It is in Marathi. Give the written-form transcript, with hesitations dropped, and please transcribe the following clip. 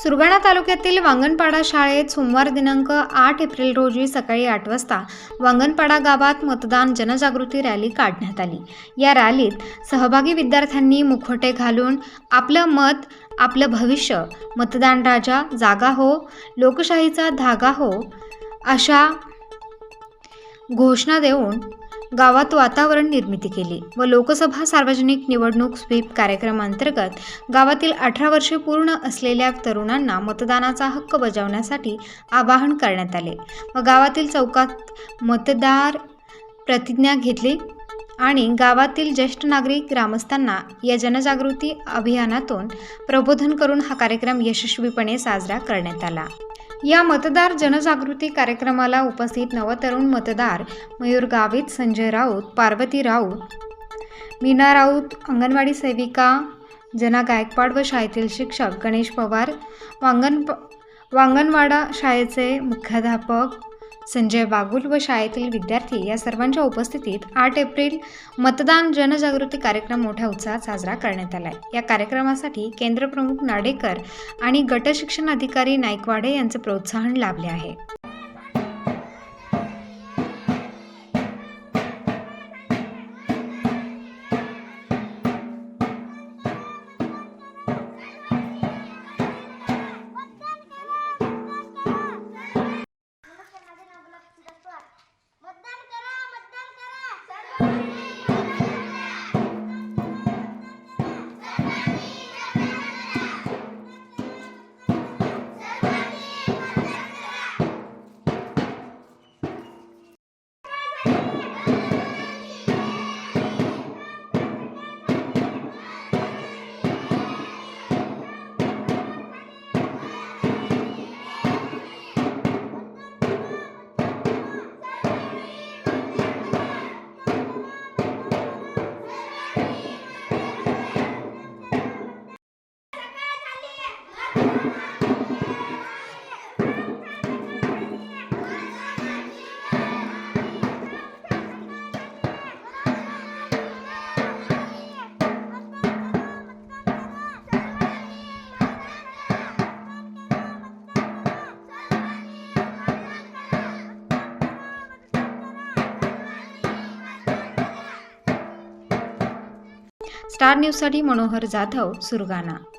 सुरगाणा तालुक्यातील वांगणपाडा शाळेत सोमवार दिनांक 8 एप्रिल रोजी सकाळी 8 वाजता वांगणपाडा गावात मतदान जनजागृती रॅली काढण्यात आली। या रॅलीत सहभागी विद्यार्थ्यांनी मुखवटे घालून आपलं मत आपलं भविष्य, मतदान राजा जागा हो, लोकशाहीचा धागा हो अशा घोषणा देऊन गावात वातावरण निर्मिती केली व लोकसभा सार्वजनिक निवडणूक स्वीप कार्यक्रमांतर्गत गावातील 18 वर्षे पूर्ण असलेल्या तरुणांना मतदानाचा हक्क बजावण्यासाठी आवाहन करण्यात आले व गावातील चौकात मतदार प्रतिज्ञा घेतली आणि गावातील ज्येष्ठ नागरिक ग्रामस्थांना या जनजागृती अभियानातून प्रबोधन करून हा कार्यक्रम यशस्वीपणे साजरा करण्यात आला। या मतदार जनजागृती कार्यक्रमाला उपस्थित नवतरुण मतदार मयूर गावित, संजय राऊत, पार्वती राऊत, मीना राऊत, अंगणवाडी सेविका जना गायकवाड व शाळेतील शिक्षक गणेश पवार, वांगणवाडा शाळेचे मुख्याध्यापक संजय बागुल व शाळेतील विद्यार्थी या सर्वांच्या उपस्थितीत 8 एप्रिल मतदान जनजागृती कार्यक्रम मोठ्या उत्साहात साजरा करण्यात आला। या कार्यक्रमासाठी केंद्रप्रमुख नाडेकर आणि गट शिक्षण अधिकारी नाईकवाडे यांचे प्रोत्साहन लाभले आहे। स्टार न्यूजसाठी मनोहर जाधव, सुरगाणा।